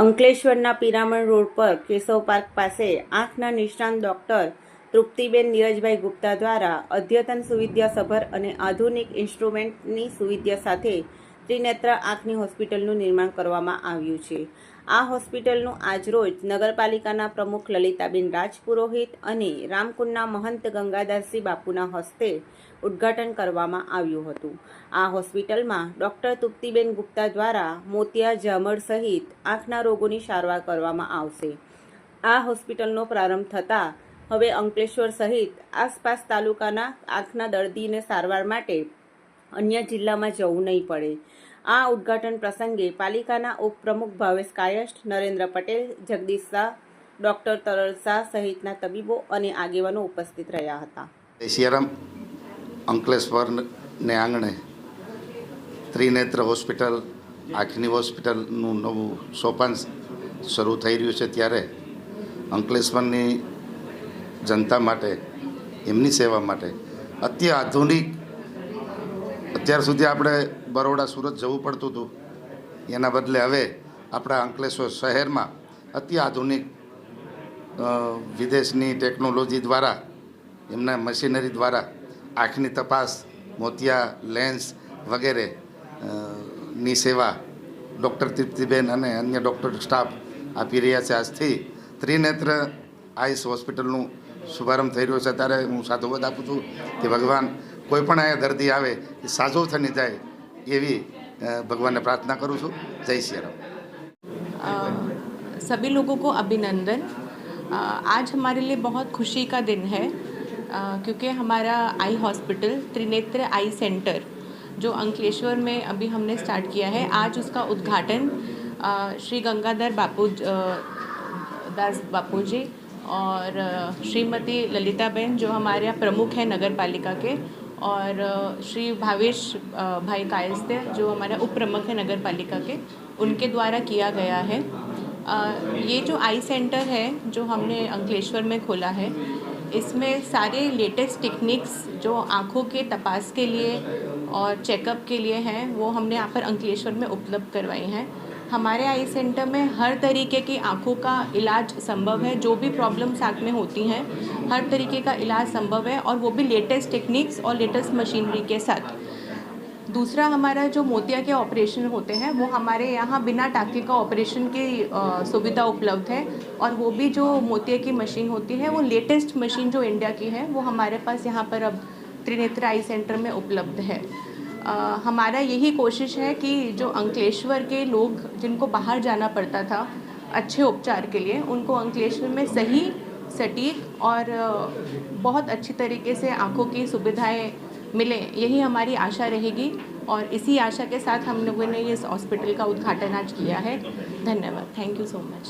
અંકલેશ્વરના પિરામણ રોડ પર કેશવ પાર્ક પાસે આંખના નિષ્ણાત ડોક્ટર તૃપ્તિબેન નીરજભાઈ ગુપ્તા દ્વારા અદ્યતન સુવિધાસભર અને આધુનિક ઇન્સ્ટ્રુમેન્ટની સુવિધા સાથે ત્રિનેત્ર આંખની હોસ્પિટલનું નિર્માણ કરવામાં આવ્યું છે. આ હોસ્પિટલનું આજરોજ નગરપાલિકાના પ્રમુખ લલિતાબેન રાજપુરોહિત અને રામકુંડના મહંત ગંગાદાસજી બાપુના હસ્તે ઉદ્ઘાટન કરવામાં આવ્યું હતું. આ હોસ્પિટલમાં ડોક્ટર તૃપ્તિબેન ગુપ્તા દ્વારા મોતિયા, ઝામર સહિત આંખના રોગોની સારવાર કરવામાં આવશે. આ હોસ્પિટલનો પ્રારંભ થતાં હવે અંકલેશ્વર સહિત આસપાસ તાલુકાના આંખના દર્દીને સારવાર માટે અન્ય જિલ્લામાં જવું નહીં પડે. આ ઉદ્ઘાટન પ્રસંગે પાલિકાના ઉપપ્રમુખ ભાવેશ કાયસ્થ, નરેન્દ્ર પટેલ, જગદીશ શાહ, ડોક્ટર તરલ શાહ સહિતના તબીબો અને આગેવાનો ઉપસ્થિત રહ્યા હતા. સિયારામ અંકલેશ્વરને આંગણે ત્રિનેત્ર હોસ્પિટલ, આંખની હોસ્પિટલનું નવું સોપાન શરૂ થઈ રહ્યું છે, ત્યારે અંકલેશ્વરની જનતા માટે, એમની સેવા માટે અત્યાધુનિક, અત્યાર સુધી આપણે બરોડા, સુરત જવું પડતું હતું, એના બદલે હવે આપણા અંકલેશ્વર શહેરમાં અત્યાધુનિક વિદેશની ટેકનોલોજી દ્વારા, એમના મશીનરી દ્વારા આંખની તપાસ, મોતિયા, લેન્સ વગેરે ની સેવા ડૉક્ટર તૃપ્તિબેન અને અન્ય ડૉક્ટર સ્ટાફ આપી રહ્યા છે. આજથી ત્રિનેત્ર આઈસ હોસ્પિટલનું શુભારંભ થઈ રહ્યો છે, ત્યારે હું સાધુવાદ આપું છું કે ભગવાન કોઈ પણ અહીંયા દર્દી આવે એ સાજો થઈને જાય એવી ભગવાનને प्रार्थना करूँ છું. जय श्री राम. सभी लोगों को अभिनंदन. आज हमारे लिए बहुत खुशी का दिन है क्योंकि हमारा आई हॉस्पिटल त्रिनेत्र आई सेंटर जो अंकलेश्वर में अभी हमने स्टार्ट किया है, आज उसका उद्घाटन श्री गंगाधर दास बापू जी और श्रीमती ललिताबेन जो हमारे प्रमुख हैं नगर पालिका के, और श्री भावेश भाई कायस्थ जो हमारे उप प्रमुख हैं नगर पालिका के, उनके द्वारा किया गया है. ये जो आई सेंटर है जो हमने अंकलेश्वर में खोला है, इसमें सारे लेटेस्ट टेक्निक्स जो आँखों के तपास के लिए और चेकअप के लिए हैं वो हमने यहाँ पर अंकलेश्वर में उपलब्ध करवाई हैं. हमारे आई सेंटर में हर तरीके की आँखों का इलाज संभव है. जो भी प्रॉब्लम्स आँख में होती हैं हर तरीके का इलाज संभव है, और वो भी लेटेस्ट टेक्निक्स और लेटेस्ट मशीनरी के साथ. दूसरा, हमारा जो मोतिया के ऑपरेशन होते हैं वो हमारे यहाँ बिना टाँके का ऑपरेशन की सुविधा उपलब्ध है, और वो भी जो मोतिया की मशीन होती है वो लेटेस्ट मशीन जो इंडिया की है वो हमारे पास यहाँ पर अब त्रिनेत्र आई सेंटर में उपलब्ध है. हमारा यही कोशिश है कि जो अंकलेश्वर के लोग जिनको बाहर जाना पड़ता था अच्छे उपचार के लिए, उनको अंकलेश्वर में सही, सटीक और बहुत अच्छी तरीके से आँखों की सुविधाएं मिलें, यही हमारी आशा रहेगी. और इसी आशा के साथ हम लोगों ने इस हॉस्पिटल का उद्घाटन आज किया है. धन्यवाद. Thank you so much.